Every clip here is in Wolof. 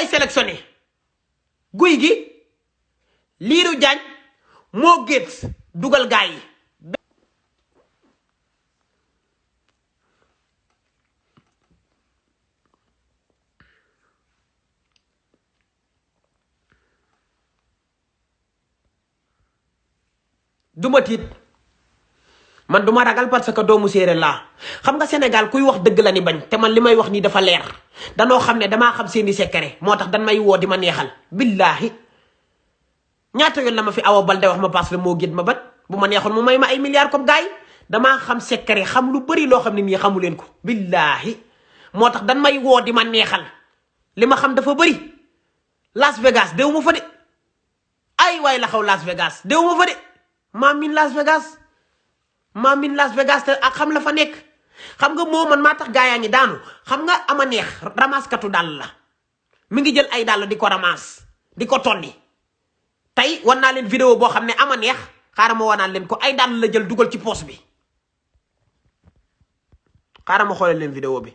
laay sélectionné Guy gi Lirou Diane Mo Gates dugal gaay yi duma tiit man duma ragal parce que doomu séeréer laa xam nga Sénégal kuy wax dëgg la ni bañ te man li may wax nii dafa leer danoo xam ne damaa xam seeni secret moo tax dan may woo di ma neexal billaahi ñaata yoon la ma fi Awa Balde wax ma paas la moo gét ma ban bu ma neexoon mu may ma ay milliards comme gaay damaa xam secret xam lu bari loo xam ne nii xamu leen ko billaahi moo tax dan may woo di ma neexal li ma xam dafa bari Las Vegas déw ma fa de ay waay la xaw Las Vegas déw ma fa de maa min Las Vegas te ak xam la fa nekk xam nga moo man maa tax gaa yaa ngi daanu xam nga ama neex ramaskatu dàll la mi ngi jël ay dàll di ko ramas di ko tonni tey wan naa leen vidéo boo xam ne ama neex xaaral ma wanaan leen ko ay dàll la jël dugal ci poos bi xaaral ma xoolal leen vidéo bi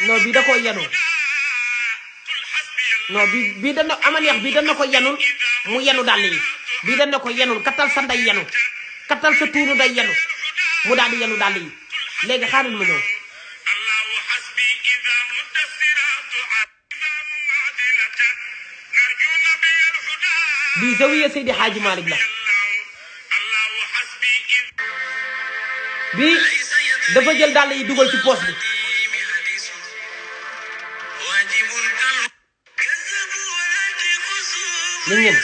non bii da ko yenu non bii dana ama neex bii dana ko yenul mu yenu dàll yi bii dana ko yenul kattal sa nday yenu kattal sa tuunu day yenu mu daal di yenu dàll yi léegi xaaral ma ñëw bii zawiya Seydi Hadji Malick la bii dafa jël dàll yi dugal ci poos bi li ngeen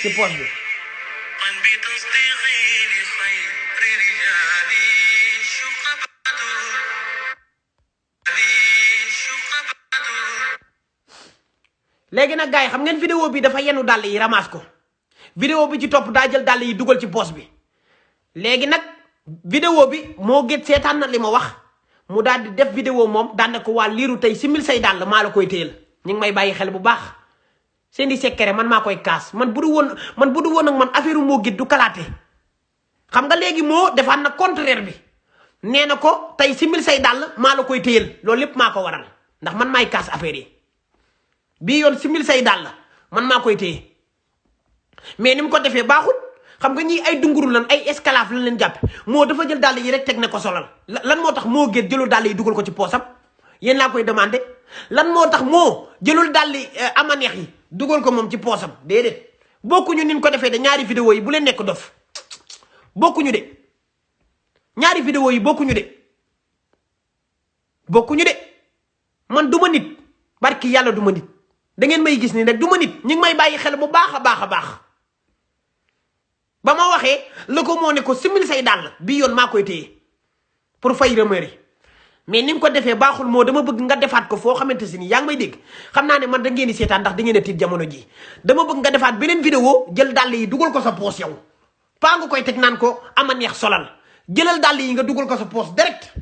ci poos bi léegi nag gars yi xam ngeen vidéo bi dafa yenu dàll yi ramasse ko vidéo bi ci topp daa jël dàll yi dugal ci poos bi léegi nag vidéo bi moo gét seetaan na li ma wax mu daal di def vidéo moom daan na ko waa liiru tey simil say dàll maa la koy téyel ñu ngi may bàyyi xel bu baax seen di secret man maa koy kaas man bu du woon ak man affaire moo gét du kalaate xam nga léegi moo defaat na contraire bi nee na ko tey simil say dàll maa la koy téyel loolu lépp maa ko waral ndax man maay kaas affaire yi bii yoon simil say dàll man maa koy téye mais ni mu ko defee baaxul xam nga ñii ay dunguru lan ay esclave lan leen jàppe moo dafa jël dàll yi rek teg ne ko solal lan moo tax moo gét jëlul dàll yi dugal ko ci poosam yéen laa koy demandé lan moo tax moo jëlul dàll yi ama neex yi dugal ko moom ci poosam déedéet bokkuñu nin ko defee de ñaari vidéo yi bu leen nekk dof bokkuñu de ñaari vidéo yi bokkuñu de man du ma nit barki yàlla du ma nit da ngeen may gis ni rek du ma nit ñu ngi may bàyyi xel bu baax a baax a baax ba ma waxee la ko moo ne ko simil say dàll bii yoon maa koy téye pour fay remeri mais ni mu ko defee baaxul moo dama bëgg nga defaat ko foo xamante si ni yaa ngi may dégg xam naa ne man da ngeen di seetaan ndax da ngeen a tiit jamono ji dama bëgg nga defaat beneen vidéo jël dàll yi dugal ko sa poos yow paa nga koy teg naan ko ama neex solal jëlal dàll yi nga dugal ko sa poos direct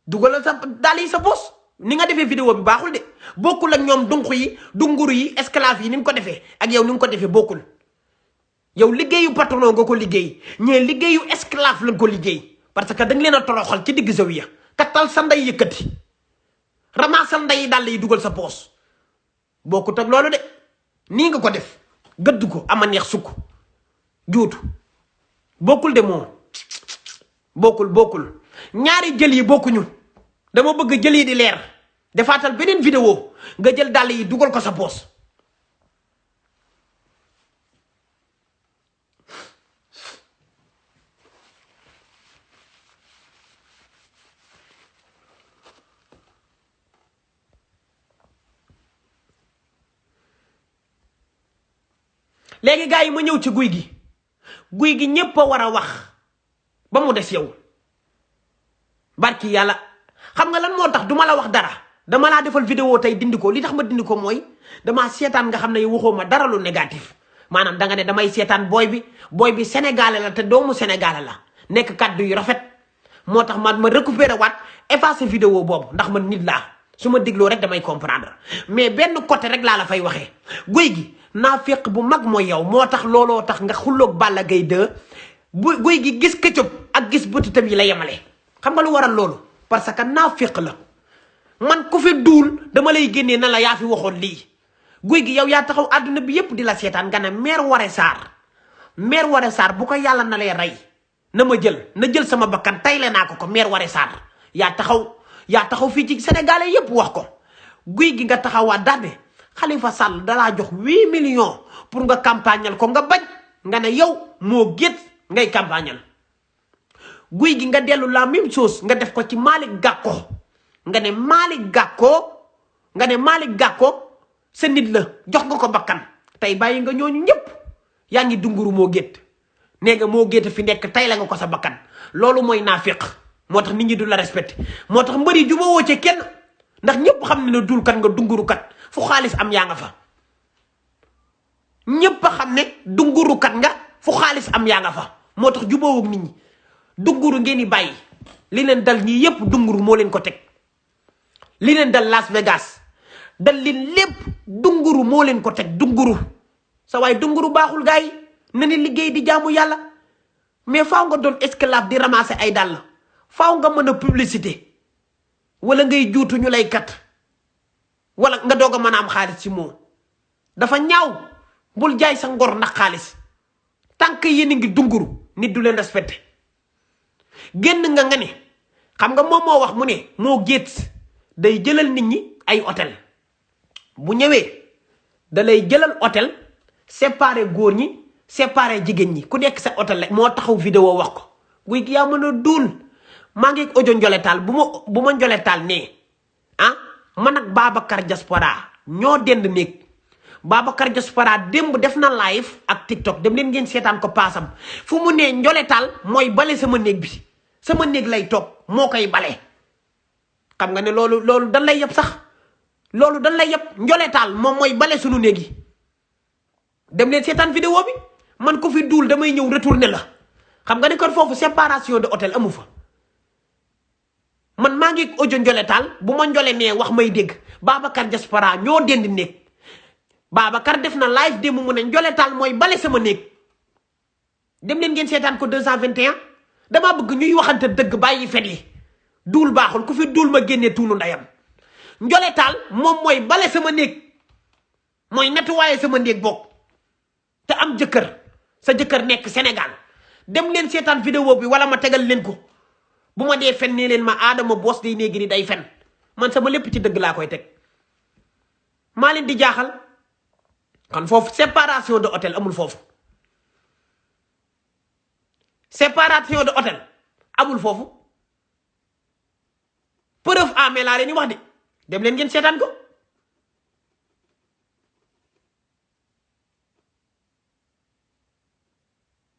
dugalal sa dàll yi sa poos ni nga defee vidéo bi baaxul de bokkul ak ñoom dunq yi dunguru yi esclave yi ni mu ko defee ak yow ni mu ko defee bokkul yow liggéeyu patron nga ko liggéey ñee liggéeyu esclave lañ ko liggéey parce que da nga leen a toroxal ci digg zawiya kattal sa ndey yëkkati ramaasal ndey dàll yi dugal sa poos bokkut ak loolu de nii nga ko def gëdd ko ama neex sukk juutu bokkul de moom bokkul ñaari jël yi bokkuñu dama bëgg jël yi di leer defaatal beneen vidéo nga jël dàll yi dugal ko sa poos léegi gars yi ma ñëw ci guy gi ñépp a war a wax ba mu des yow barki yàlla xam nga lan moo tax duma la wax dara dama laa defal vidéo tey dindi ko li tax ma dindi ko mooy damaa seetaan nga xam ne waxoo ma dara lu négatif maanaam danga ne damay seetaan booy bi sénégalais la te doomu sénégalais la nekk kàddu yu rafet moo tax ma récupéré waat effacé vidéo boobu ndax man nit laa su ma dégloo rek damay comprendre mais benn côté rek laa la fay waxee guy gi naa féq bu mag mooy yow moo tax looloo tax nga xulloog Balla Gaye 2 bu guy gi gis këccëb ak gis bëtutam yi la yemale xam nga lu waral loolu parce que naa féq la man ku fi duul dama lay génnee na la yaa fi waxoon lii guy gi yow yaa taxaw àdduna bi yépp di la seetaan nga ne mère Woré Sarr bu ko yàlla na lay rey na ma jël na jël sama bakkan tayle naa ko mère Woré Sarr yaa taxaw fii ci sénégalais yépp wax ko guy gi nga taxawaat daal ne Khalifa Sall dalaa jox 8 millions pour nga campagnal ko nga bañ nga ne yow moo gét ngay campagnal guy gi nga dellu la même chose nga def ko ci Malick Gakou nga ne Malick Gakou sa nit la jox nga ko bakkan tey bàyyi nga ñooñu ñëpp yaa ngi dunguru moo gét nee nga moo gét fi nekk tey la nga ko sa bakkan loolu mooy naafiq moo tax nit ñi du la respecté moo tax mbëri ju ma woo ci kenn ndax ñëpp xam ne dul kat nga dunguru kat fu xaalis am yaa nga fa ñëpp a xam ne dunguru kat nga fu xaalis am yaa nga fa moo tax jubóowug nit ñi dunguru ngeen di bàyyi li leen dal ñii yépp dunguru moo leen ko teg li leen dal Las Vegas dal leen lépp dunguru moo leen ko teg dunguru sa waaye dunguru baaxul gars yi na ni liggéey di jaamu yàlla mais faaw nga doon esclave di ramasser ay dàll faaw nga mën a publicité wala ngay juutu ñu lay kat wala nga doog a mën a am xaalis ci moom dafa ñaaw bul jaay sa ngor ndax xaalis tànk yéen a ngi dunguru nit du leen respecté génn nga ne xam nga moom moo wax mu ne moo géet day jëlal nit ñi ay hôtel bu ñëwee da lay jëlal hôtel séparé góor ñi séparé jigéen ñi ku nekk sa hôtel la moo taxaw vidéo wax ko guy gi yaa mën a duul maa ngi audio njoletaal bu ma njoletaal nee man ak Babacar Diaspora ñoo dend néeg Babacar Diaspora démb def na live ak TikTok dem leen ngeen seetaan ko paasam fu mu nee njoletaal mooy bale sama néeg bi sama néeg lay toog moo koy bale xam nga ne loolu dan lay yëpp sax loolu dan lay yëpp njoletaal moom mooy bale sunu néeg yi dem leen seetaan vidéo bi man ko fi duul damay ñëw retourner la xam nga ne kon foofu séparation de hôtel amu fa man maa ngi audio njoletaal bu ma njole nee wax may dégg Babacar Diaspora ñoo dend néeg Babacar def na live démb mu ne njoletaal mooy bale sama néeg dem leen ngeen seetaan ko 221 damaa bëgg ñuy waxante dëgg bàyyi fen yi duul baaxul ku fi duul ma génnee tuunu ndayam njoletaal moom mooy bale sama néeg mooy nettoyer sama néeg bokk te am jëkkër sa jëkkër nekk Sénégal dem leen seetaan vidéo bi wala ma tegal leen ko bu ma dee fen nee leen ma Adama Boss day néegi ni day fen man sama lépp ci dëgg laa koy teg maa leen di jaaxal kon foofu séparation de hôtel amul foofu séparation de hôtel amul foofu preuve amee laa leen di wax de dem leen ngeen seetaan ko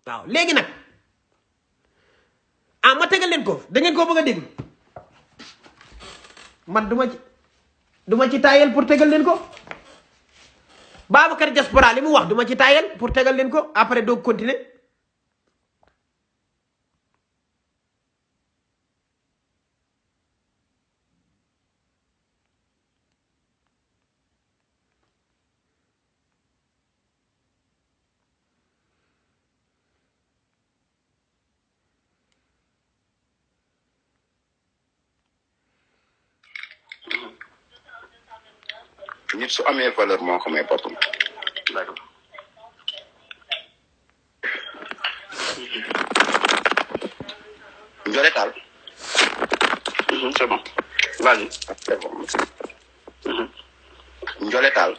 waaw léegi nag ma tegal leen ko da ngeen koo bëgg a dégg man duma ci taayel pour tegal leen ko Babacar Diaspora li mu wax duma ci taayel pour tegal leen ko après doog continuer nit su amee valeur moo ko may boppam. d'accord. Ndiolé Tall. C'est bon. Vas-y. C'est bon. Ndiolé Tall.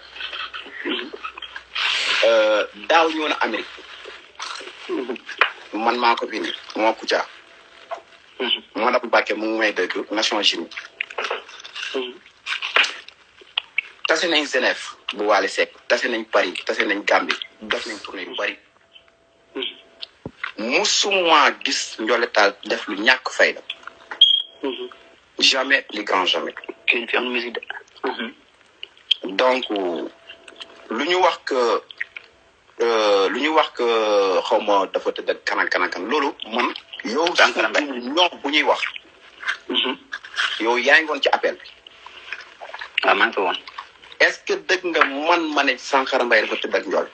daaw ñëw na Amérique. man maa ko fi nii moo Kouthia. madame Mbacké mu ngi may dëgg Nations Unies. tase nañ Genève bu Wally Seck tase nañ Paris tase nañ Gambie def nañ tournée yu bari. musuma gis Ndiolé Tall def lu ñàkk fayda. jamais plus grand jamais. Kii fi am musique de. donc lu ñu wax que xaw ma dafa tëdd ak kan loolu man. yow Sankara Mbaye ñoom bu ñuy wax. yow yaa ngi woon ci appel bi. waaw maa ngi fa woon. est-ce que dëgg nga man ma ne Sankara Mbaye dafa tëdd ak Ndiolé.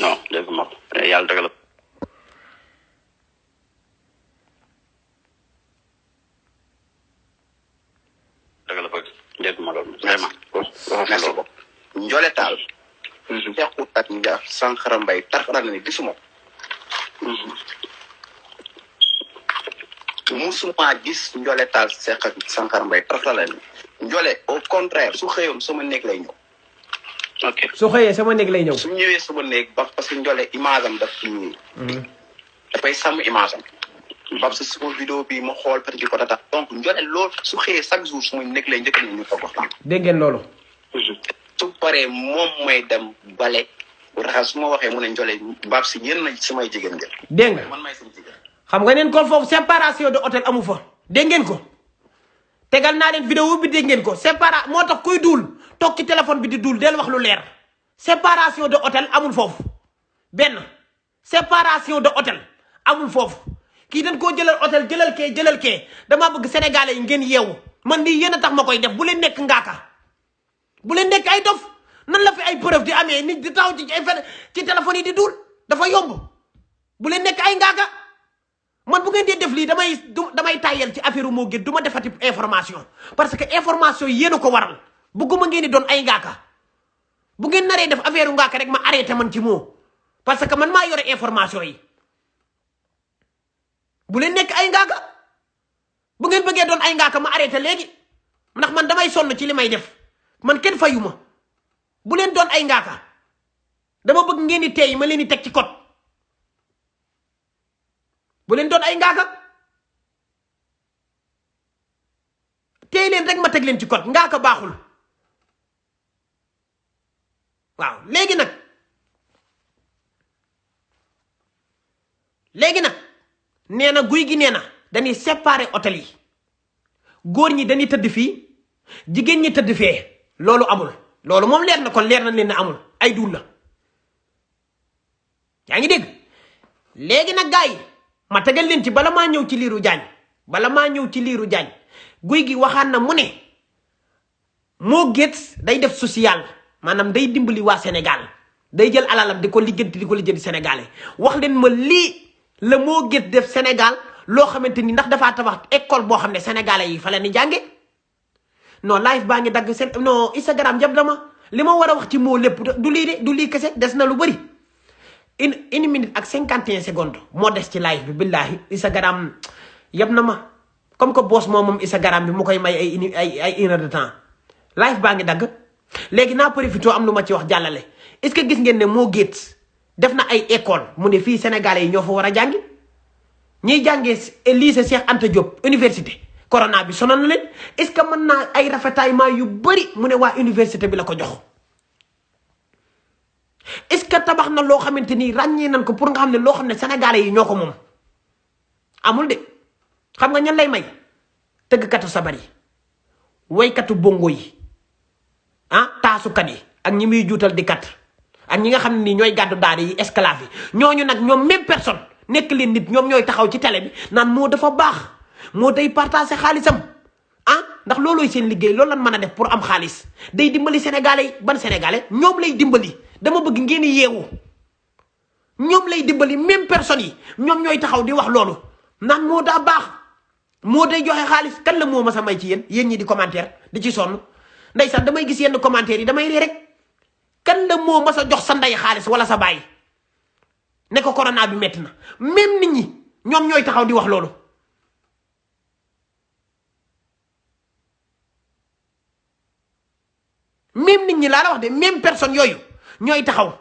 non dégg ma ko yàlla dëgg la. dëgg la bëgg dégg ma loolu vraiment. merci beaucoup Ndiolé Tall. Seexu ak Ndiaye Sankara Mbaye tarxara na ni gisuma ko. musuma gis Ndiolé Tall Seex ak Sankara Mbaye tarxara na ni. Ndiolé au contraire su xëyoon sama néeg lay ñëw. ok su xëyee sama néeg lay ñëw. su ñëwee sama néeg ba parce que Ndiolé image am daf ci ñii. dafay sàmm image am. parce que sama vidéo bi ma xool peut être ko data donc Ndiolé loolu su xëyee chaque jour su ma néeg lay njëkk ñu toog waxtaan. dégg ngeen loolu. su paree moom mooy dem bale raxas su ma waxee mu ne Ndiolé Babs si yéen na samay jigéen ngeen. dégg nga man may sama jigéen. xam nga neen kon foofu séparation de hôtel amu fa. dégg ngeen ko tegal naa leen vidéo bi dégg ngeen ko moo tax kuy duul toog ci téléphone bi di duul del wax lu leer séparation de hôtel amul foofu benn séparation de hôtel amul foofu kii dañ koo jëlal hôtel jëlal kee damaa bëgg sénégalais yi ngeen yeewu man lii yéen a tax ma koy def bu leen nekk ngaaka bu leen nekk ay dof nan la fi ay preuve di amee nit di taw ci téléphone yi di duul dafa yomb bu leen nekk ay ngaaka man bu ngeen dee def lii damay tàyyel ci affaire moo gën du ma defati information parce que information yi yéen a ko waral bëgguma ngeen di doon ay ngaaka bu ngeen naree def affaire ngaaka rek ma arrêté man ci moo parce que man maa yore information yi bu leen nekk ay ngaaka bu ngeen bëggee doon ay ngaaka ma arrêté léegi ndax man damay sonn ci li may def man kenn fayuma bu leen doon ay ngaaka dama bëgg ngeen di teey ma leen di teg ci code bu leen doon ay ngaaka teey leen rek ma teg leen ci code ngaaka baaxul waaw léegi nag nee na guy gi nee na dañuy séparer hôtel yi góor ñi dañuy tëdd fii jigéen ñi tëdd fee loolu amul loolu moom leer na kon leer na leen ne amul ay duul la yaa ngi dégg léegi nag gars yi ma tegal leen ci bala maa ñëw ci liiru jaañ guy gi waxaan na mu ne Mo Gates day def social maanaam day dimbali waa Sénégal day jël alalam di ko lijjanti sénégalais wax leen ma lii la Mo Gates def Sénégal loo xamante ni ndax dafaa tabax école boo xam ne sénégalais yi fa la ni jànge non live baa ngi dagg seen non Instagram jab dama li ma war a wax ci moo lépp du lii kese des na lu bëri une minute ak 51 secondes moo des ci live bi billahi Instagram yab na ma comme que boss moom Instagram bi mu koy may ay une heure de temps live baa ngi dagg léegi naa profité am lu ma ci wax jàllale est-ce que gis ngeen ne Mo Gates def na ay école mu ne fii sénégalais yi ñoo fa war a jàngi ñiy jàngee lycée Cheikh Anta Diop université corona bi sonal na leen est-ce que mën naa ay rafetaillement yu bëri mu ne waa université bi la ko jox est-ce que tabax na loo xamante ni ràññee nañ ko pour nga xam ne loo xam ne sénégalais yi ñoo ko moom amul de xam nga ñan lay may tëggkatu sabar yi waykatu bongo yi taasukat yi ak ñi muy juutal di kat ak ñi nga xam ne ni ñooy gàddu daara yi esclave yi ñooñu nag ñoom même personne nekk leen nit ñoom ñooy taxaw ci télé bi naan moo dafa baax moo day partagé xaalisam ndax loolooy seen liggéey loolu lan mën a def pour am xaalis day dimbali sénégalais yi ban sénégalais ñoom lay dimbali dama bëgg ngeen yeewu ñoom lay dimbali même personne yi ñoom ñooy taxaw di wax loolu naan moo daa baax moo day joxe xaalis kan la moo ma sa may ci yéen ñi di commentaire di ci sonn ndeysaan damay gis yenn commentaire yi damay ree rek kan la moo mas a jox sa ndey xaalis wala sa baay ne ko corona bi metti na même nit ñi ñoom ñooy taxaw di wax loolu même nit ñi laa la wax de même personne yooyu ñooy taxaw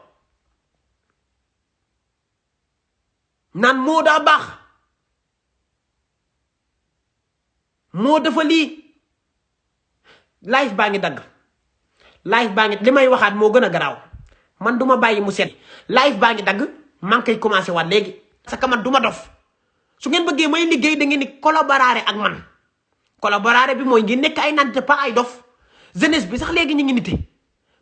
naan moo daa baax moo dafa lii live baa ngi dagg live baa ngi li may waxaat moo gën a garaaw man duma bàyyi mu set live baa ngi dagg maa ngi koy commencé waat léegi parce que man duma dof su ngeen bëggee may liggéey da ngeen ni collaborer ak man collaborer bi mooy ngi nekk ay nante pas ay dof jeunesse bi sax léegi ñu ngi nite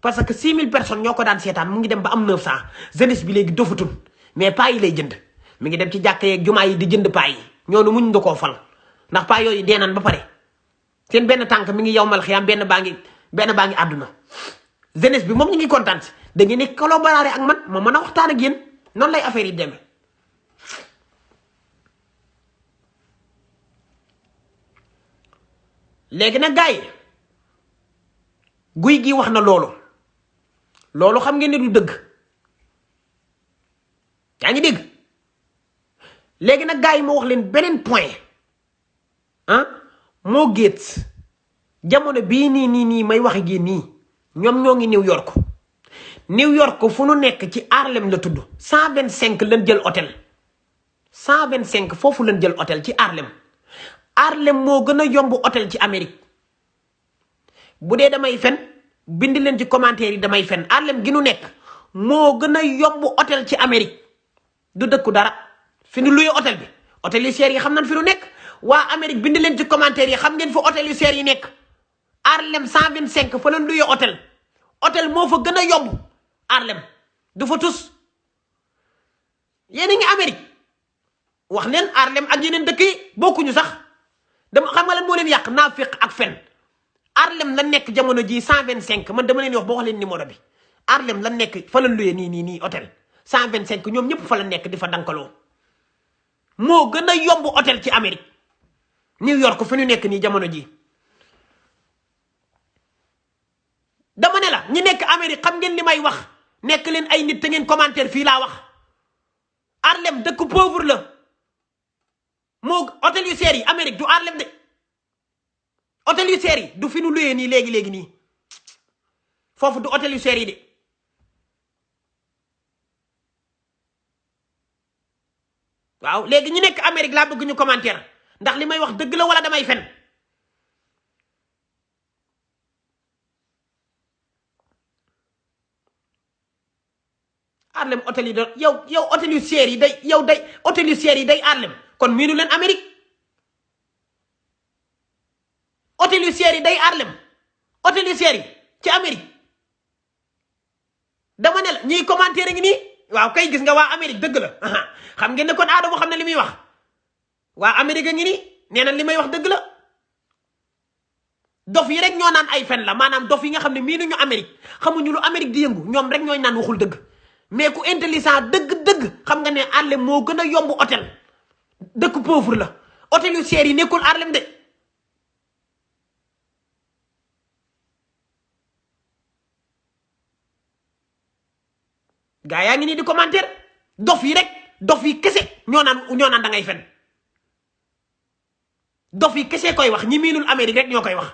parce que 6000 personnes ñoo ko daan seetaan mu ngi dem ba am 900 jeunesse bi léegi dofutul mais pas yi lay jënd mi ngi dem ci jàkka yeeg jumaa yi di jënd paa yi ñoonu muñ da koo fal ndax paa yooyu dee naan ba pare seen benn tànk mi ngi yowmal xiyaam benn baa ngi àdduna jeunesse bi moom ñu ngi kontaan si da ngeen ni collaborer ak man ma mën a waxtaan ak yéen noonu lay affaire yi demee léegi nag gars yi guy gi wax na loolu xam ngeen ne du dëgg yaa ngi dégg léegi nag gars yi moo wax leen beneen point moo géet jamono bii nii may wax gi nii ñoom ñoo ngi New York fu nu nekk ci Harlem la tudd 125 lañ jël hôtel 125 foofu lañ jël hôtel ci Harlem moo gën a yomb hôtel ci Amérique bu dee damay fen bind leen ci commentaire yi damay fen Harlem gi nu nekk moo gën a yomb hôtel ci Amérique du dëkku dara fi nu luye hôtel bi hôtel yu seer yi xam nañ fi nu nekk waa Amérique bind leen ci commentaire yi xam ngeen fa hôtel yu seer yi nekk Harlem 125 fa lañ luye hôtel moo fa gën a yomb Harlem du fa tus yéen a ngi Amérique wax leen Harlem ak yeneen dëkk yi bokkuñu sax dama xam nga lan moo leen yàq naafiq ak fen Harlem la nekk jamono ji 125 man dama leen wax boo wax leen numéro bi Harlem la nekk fa la luye nii hôtel 125 ñoom ñëpp fa la nekk di fa dankaloo moo gën a yomb hôtel ci Amérique New York fi ñu nekk nii jamono ji dama ne la ñi nekk Amérique xam ngeen li may wax nekk leen ay nit te ngeen commentaire fii laa wax Harlem dëkk pauvre la moo hôtel yu seer yi Amérique du Harlem de hôtel yu seer yi du fi nu luyee nii léegi nii foofu du hôtel yu seer yi de waaw léegi ñu nekk Amérique laa bëgg ñu commentaire ndax li may wax dëgg la wala damay fen Harlem hôtel yi yow hôtel yu seer yi day hôtel yu seer yi day Harlem kon miinu leen Amérique hôtel yu seer yi day Harlem hôtel yu seer yi ci Amérique dama ne la ñiy commentaire ngi nii waaw kay gis nga waa Amérique dëgg la xam ngeen ne kon Adamo xam na li muy wax waa Amérique a ngi nii nee na li may wax dëgg la dof yi rek ñoo naan ay fen la maanaam dof yi nga xam ne miinuñu Amérique xamuñu lu Amérique di yëngu ñoom rek ñooy naan waxul dëgg mais ku intelligent dëgg xam nga ne Harlem moo gën a yomb hôtel dëkk pauvre la hôtel yu seer yi nekkul Harlem de gaa yaa ngi nii di commentaire dof yi kese ñoo naan da ngay fen dof yi kese koy wax ñi miinul Amérique rek ñoo koy wax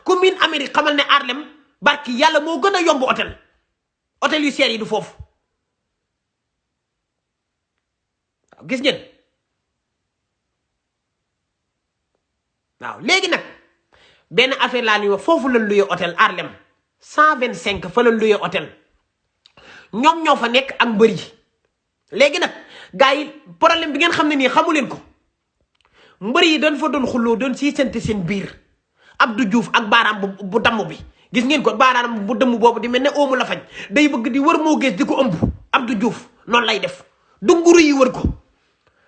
ku miin Amérique xamal ne Harlem barki yàlla moo gën a yomb hôtel yu seer yi du foofu gis ngeen waaw léegi nag benn affaire laa ñuy wax foofu la luye hôtel Harlem 125 fa la luye hôtel ñoom ñoo fa nekk ak mbër yi léegi nag gars yi problème bi ngeen xam ne nii xamu leen ko mbër yi dañ fa doon xulloo doon siisante seen biir Abdou Diouf ak baaraam bu damm bi gis ngeen ko baaraam bu damm boobu di mel ne oomu la fañ day bëgg di wër moo gees di ko ëmb Abdou Diouf noonu lay def dunguru yi wër ko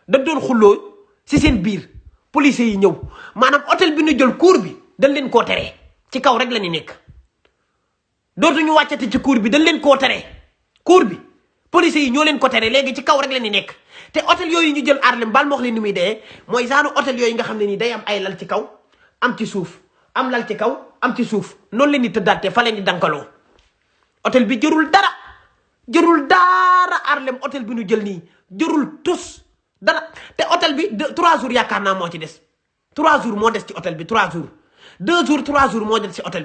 dañ doon xulloo si seen biir police yi ñëw maanaam hôtel bi ñu jël cour bi dañ leen koo teree ci kaw rek la ñu nekk dootuñu wàccati ci cour bi dañ leen koo teree cour bi police yi ñoo leen ko tere léegi ci kaw rek la ñu nekk te hôtel yooyu ñu jël Harlem bal ma wax leen ni muy dee mooy genre hôtel yooyu nga xam ne nii day am ay lal ci kaw am ci suuf am lal ci kaw am ci suuf noonu leen di tëddaatee fa leen di dankaloo hôtel bi jërul dara Harlem hôtel bi nu jël nii jërul tus dara te hôtel bi 3 jours yaakaar naa moo ci des 3 jours moo des ci hôtel bi 3 jours 2 jours 3 jours moo des ci hôtel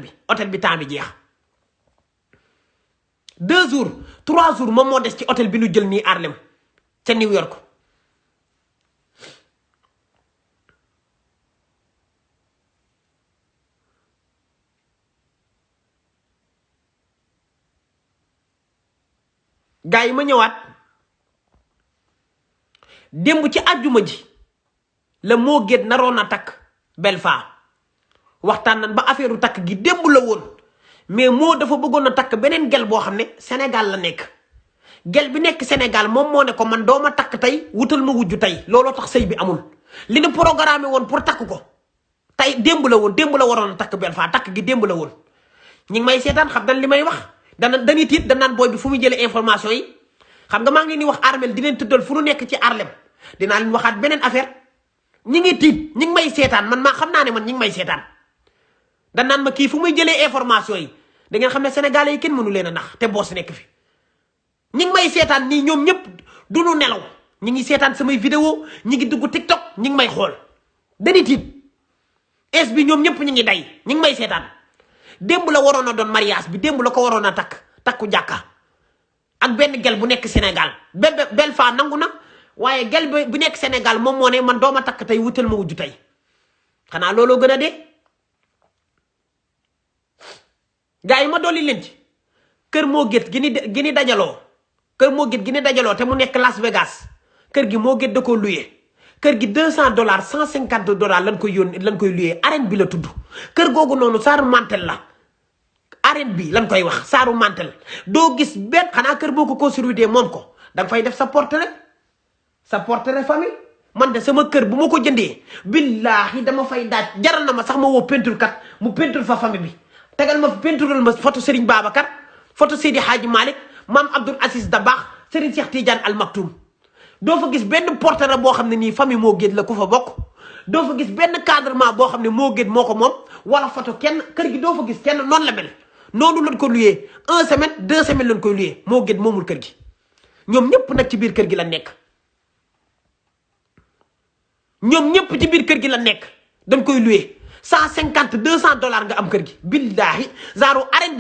bi temps bi jeex 2 jours 3 jours moom moo des ci hôtel bi nu jël nii Harlem ca New York. gaa yi ma ñëwaat démb ci àjjuma ji la moo géet naroon a takk Belfa waxtaan nan ba affaire u takk gi démb la woon mais moo dafa bëggoon a takk beneen gel boo xam ne Sénégal la nekk gel bi nekk Sénégal moom moo ne ko man doo ma takk tey wutal ma wujju tey looloo tax sëy bi amul li nu programmé woon pour takk ko tey démb la waroon a takk Belfa takk gi démb la woon ñi ngi may seetaan xam dañ li may wax dañuy tiit dañ naan booy bi fu muy jëlee information yi xam nga maa ngi leen di wax Armel di leen tëddal fu nu nekk ci Harlem dinaa leen waxaat beneen affaire ñi ngi tiit ñi ngi may seetaan man maa xam naa ne man ñi ngi may seetaan dañ naan ma kii fu muy jëlee information yi da ngeen xam ne sénégalais yi kenn mënu leen a nax te boos nekk fi ñi ngi may seetaan nii ñoom ñëpp du nu nelaw ñi ngi seetaan samay vidéo ñi ngi dugg TikTok ñi ngi may xool dañuy tiit es bi ñoom ñëpp ñi ngi day ñi ngi may seetaan démb la waroon a doon mariage bi démb la ko waroon a takku jàkka ak benn gel bu nekk Sénégal Belfa nangu na waaye gel bu nekk Sénégal moom moo ne man dooma takk tey wutal ma wujju tey xanaa looloo gën a dee gars yi ma dolli leen ci kër moo gét gi ni dajaloo kër moo gét gi ni dajaloo te mu nekk Las Vegas kër gi moo gét da koo luyee kër gi $200 $150 lan koy luyee arène bi la tudd kër googu noonu saaru mantel la arène bi lan koy wax saaru mantel doo gis benn xanaa kër boo ko construire moom ko da nga fay def sa portrait famille man de sama kër bu ma ko jëndee billaahi dama fay daaj jaral na ma sax ma woo peinture kat mu peinture fa famille bi tegal ma peintural ma photo Serigne Babacar photo Seydi Hadji Malick Mame Abdoul Aziz Dabakh Serigne Cheikh Tidiane Al Maktoum doo fa gis benn portrait boo xam ne nii famille moo géet la ku fa bokk doo fa gis benn cadrement boo xam ne moo géet moo ko moom wala photo kenn kër gi doo fa gis kenn noonu la mel noonu lañ ko luyee 1 semaine 2 semaines lañ koy luyee moo géet moomul kër gi ñoom ñëpp nag ci biir kër gi la nekk ñoom ñëpp ci biir kër gi la nekk dañ koy luyee $150 $200 nga am kër gi billaahi genre arène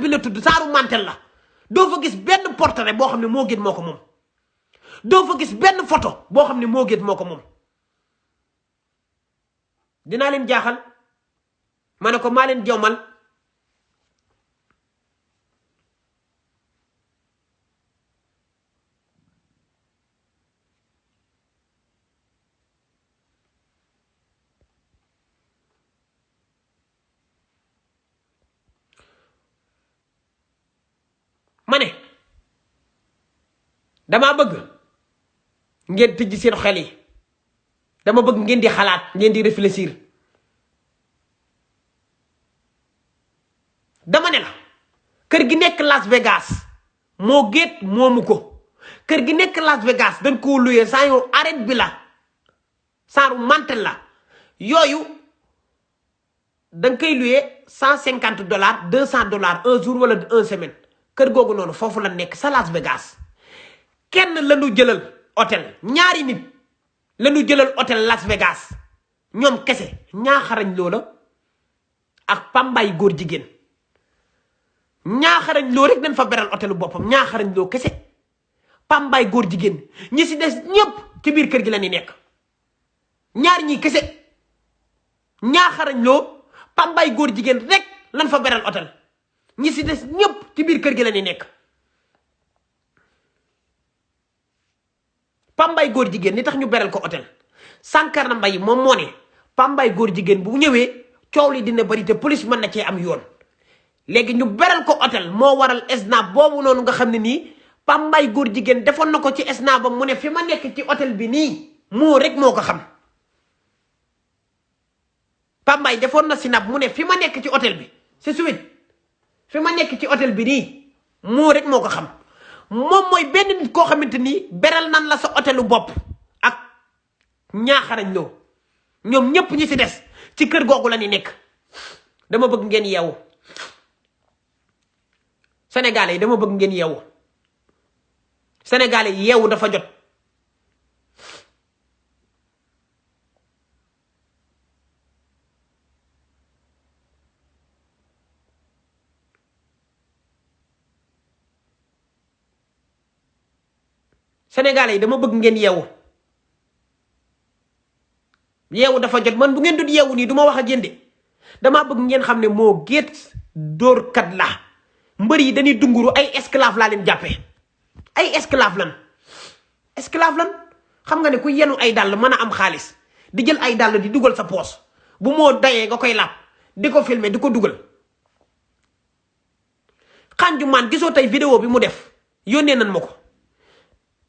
bi la tudd genre mantel la doo fa gis benn portrait boo xam ne moo géet moo ko moom doo fa gis benn photo boo xam ne moo géet moo ko moom dinaa leen jaaxal ma ne ko maa leen jawmal ma ne damaa bëgg ngeen tijji seen xel yi dama bëgg ngeen di xalaat ngeen di réfléchir dama ne la kër gi nekk Las Vegas moo géet moomu ko kër gi nekk Las Vegas dañ koo luyee saa yu arrêt bi la saaru mantel la yooyu danga koy luyee $150 $200 un jour wala 1 semaine kër googu noonu foofu la nekk sa Las Vegas kenn lañu jëlal hôtel ñaari nit lañu jëlal hôtel Las Vegas ñoom kese ñaaxarañ loola ak pambay góor jigéen ñaaxarañ loo rek dañ fa beral hôtelu boppam ñaaxarañ loo kese pambay góor jigéen ñi si des ñëpp ci biir kër gi la ñuy nekk ñaar ñi kese ñaaxarañ loo pambay góor jigéen rek lan fa beral hôtel ñi si des ñëpp ci biir kër gi la ñuy nekk pambay góor jigéen ni tax ñu beral ko hôtel Sankara Mbaye moom moo ne pambay góor jigéen bu ñëwee coow li dina bari te police mën na cee am yoon léegi ñu beral ko hôtel moo waral snap boobu noonu nga xam ne nii pambay góor jigéen defoon na ko ci snap ba mu ne fi ma nekk ci hôtel bi nii moo rek moo ko xam pambay defoon na snap mu ne fi ma nekk ci hôtel bi c'est suite fi ma nekk ci hôtel bi nii moo rek moo ko xam moom mooy benn nit koo xamante ni beral nan la sa hôtelu bopp ak ñaaxarañ loo ñoom ñëpp ñi si des ci kër googu la ñu nekk dama bëgg ngeen yeewu sénégalais yi dama bëgg ngeen yeewu sénégalais yi yeewu dafa jot sénégalais yi dama bëgg ngeen yeewu yeewu dafa jot man bu ngeen dut yeewu nii du ma wax ak yéen de damaa bëgg ngeen xam ne Mo Gates dóorkat la mbër yi dañuy dunguru ay esclave laa leen jàppee ay esclave lan xam nga ne ku yenu ay dàll mën a am xaalis di jël ay dàll di dugal sa poos bu moo dayee nga koy laab di ko filmer di ko dugal xanju maan gisoo tey vidéo bi mu def yónnee nan ma ko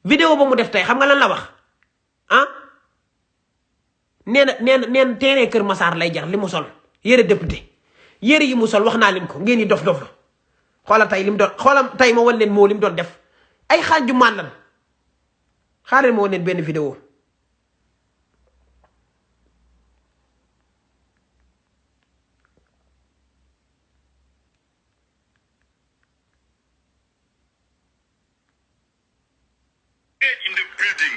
vidéo ba mu def tey xam nga lan la wax ah nee na terrain Kër Massar lay jar li mu sol yére député yére yi mu sol wax naa leen ko ngeen di dof la xoolal tey lim doon xoolal tey ma wan leen moo lim doon def ay xaaju maan lan xaaral ma wan leen benn vidéo in the building.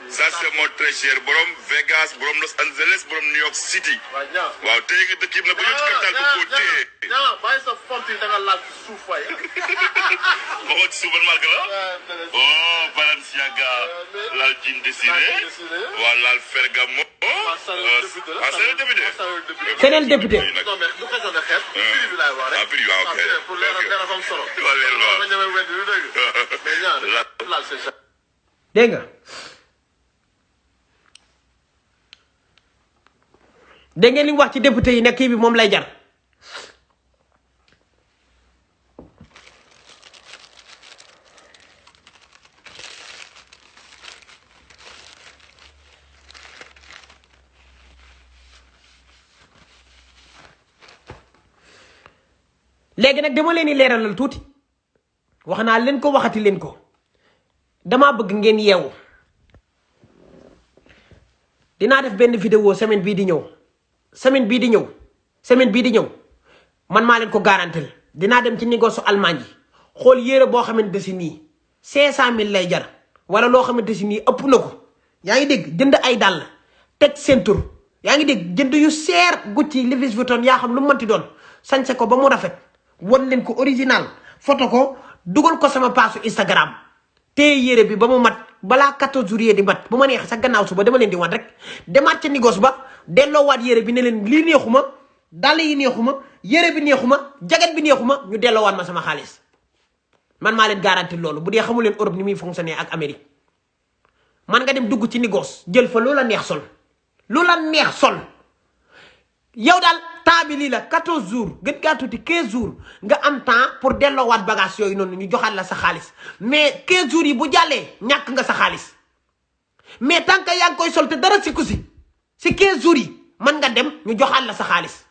Ça c'est mon très cher borom Vegas borom Los Angeles borom New York City. waaw tey nga dëkk yëpp nag ba ñëw ci capital bu ko téye. ñaa bàyyi sa font yi da nga laal ci suuf waay. ma xool ci suuf ban marque la. oh Balenciaga laal jean désiré. waaw laal Ferragamo. c'est le député. c'est le député. non mais du question de xeet. prix bi laay wax rek. prix waaw ok pour leeral dara comme solo. waaw leer waaw ma ñëwee wedd lu dëgg. mais ñaar laal c'est ça. dégg nga dégg ngeen li mu wax ci député yi ne kii bi moom lay jar léegi nag dama leen di leeralal tuuti wax naa leen ko waxati leen ko damaa bëgg ngeen yeewu dinaa def benn vidéo semaine bii di ñëw man maa leen ko garantel dinaa dem ci négoce Allemagne yi xool yére boo xamante si nii 500 000 lay jar wala loo xamante si nii ëpp na ko yaa ngi dégg jënd ay dàll teg seen tur yaa ngi dégg jënd yu seer Gucci Louis Vuitton yaa xam lu mënti doon sañse ko ba mu rafet wan leen ko original photo ko dugal ko sama page Instagram te yére bi ba mu mat balaa 14 jours di mat bu ma neex sa gannaaw suba dama leen di wan rek demaat ca négoce ba delloowaat yére bi ne leen lii neexuma dàll yi neexuma yére bi neexuma jaget bi neexuma ñu delloowaat ma sama xaalis man maa leen garanti loolu bu dee xamu leen Europe ni muy fonctionner ak Amérique man nga dem dugg ci négoce jël fa loola neex sol yow daal temps bi lii la 14 jours gën gaa tuuti 15 jours nga am temps pour delloowaat bagage yooyu noonu ñu joxaat la sa xaalis mais 15 jours yi bu jàllee ñàkk nga sa xaalis mais tant que yaa ngi koy sol te dara si 15 jours yi mën nga dem ñu joxaat la sa xaalis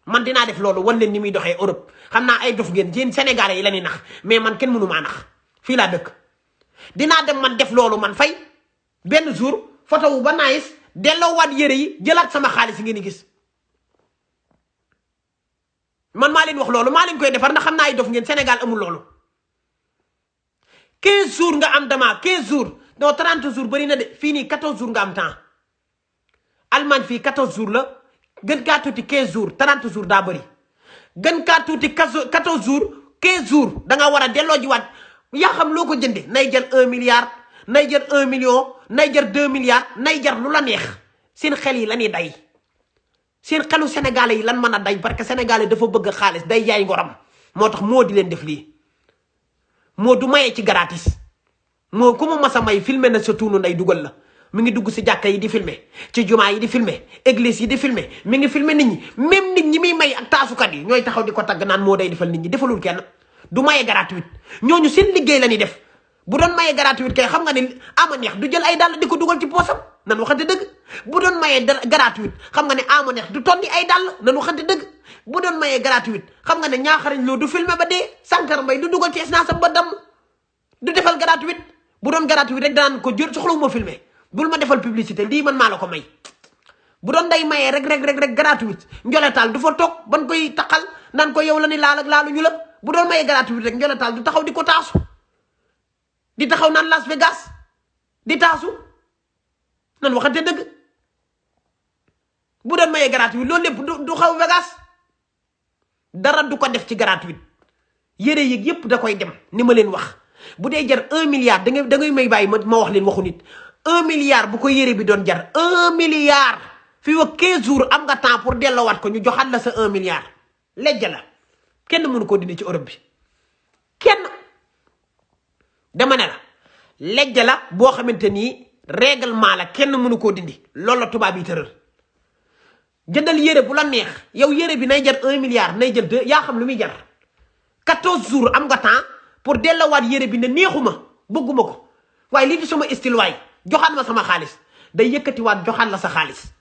man dinaa def loolu wan leen ni muy doxee Europe xam naa ay dof ngeen yéen Sénégalais yi la ñuy nax mais man kenn mënu maa nax fii laa dëkk dinaa dem man def loolu man fay benn jour photo wu ba nice delloowaat yére yi jëlaat sama xaalis yi ngeen di gis. man maa leen wax loolu maa leen koy defar ndax xam naa ay dof ngeen Sénégal amul loolu 15 jours nga am dama 15 jours non 30 jours bëri na de fii nii 14 jours nga am temps Allemagne fii 14 jours la gën kaa tuuti 15 jours 30 jours daa bëri gën kaa tuuti 14 jours 15 jours da nga war a delloo jiwaat yaa xam loo ko jënde nay jar 1 milliard nay jar 1 million nay jar 2 milliards nay jar lu la neex seen xel yi la ñuy day seen xelu sénégalais yi lan mën a day parce que sénégalais dafa bëgg xaalis day jaay ngoram moo tax moo di leen def lii moo du mayee ci gratis moo ku mu mas a may filmer na sa tuunu nday dugal la mi ngi dugg si jàkka yi di filmer ci jumaa yi di filmer église yi di filmer mi ngi filmer nit ñi même nit ñi muy may ak taasukat yi ñooy taxaw di ko tagg naan moo day defal nit ñi defalul kenn du maye gratuit ñooñu seen liggéey la ñuy def bu doon maye gratuit kay xam nga ne ama neex du jël ay dàll di ko dugal ci poosam nan waxante dëgg bu doon mayee gratuit xam nga ne ama neex du tonni ay dàll nan waxante dëgg bu doon mayee gratuit xam nga ne ñaaxarañ loo du filmer ba dee Sankar Mbaye du dugal ci essence ba dam du defal gratuit bu doon gratuit rek danaan ko jël soxlawu ma filmer bul ma defal publicité lii man maa la ko may bu doon day mayee rek gratuit Ndiolé du fa toog ban koy taxal naan ko yow la ni laal ak laaluñu la bu doon mayee gratuit rek Ndiolé du taxaw di ko taasu di taxaw naan Las Vegas di taasu nan waxante dëgg bu doon mayee gratuit loolu lépp du xaw Vegas dara du ko def ci gratuit yére yëg yépp da koy dem ni ma leen wax bu dee jar 1 milliard da ngay may bàyyi ma wax leen waxu nit 1 milliard bu ko yére bi doon jar 1 milliard fii wa 15 jours am nga temps pour delloowaat ko ñu joxaat la sa 1 milliard lejja la kenn mënu koo dindi ci Europe bi kenn dama ne la lejja la boo xamante ni règlement la kenn mënu koo dindi loolu la tubaab yi tëral jëndal yére bu la neex yow yére bi nay jar 1 milliard nay jël 2 yaa xam lu muy jar 14 jours am nga temps pour delloowaat yére bi ne neexuma bëgguma ko waaye lii di sama style waay joxaat ma sama xaalis day yëkkatiwaat joxaat la sa xaalis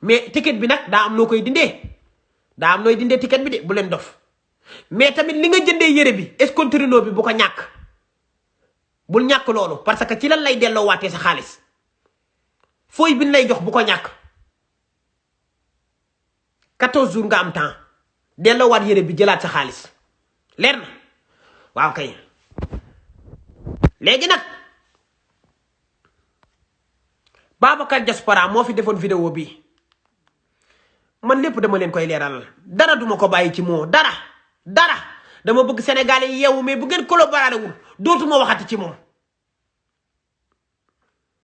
mais ticket bi nag daa am noo koy dindee daa am nooy dindee ticket bi de bu leen dof mais tamit li nga jëndee yére bi escontrino bi bu ko ñàkk bul ñàkk loolu parce que ci lan lay delloowaatee sa xaalis fooy bi lay jox bu ko ñàkk 14 jours nga am temps delloowaat yére bi jëlaat sa xaalis leer na waaw kay léegi nag Babacar Diaspora moo fi defoon vidéo bi man lépp dama leen koy leeral dara duma ko bàyyi ci moo dara dama bëgg Sénégalais yi yeewu mais bu ngeen collaboré wul dootuma waxati ci moom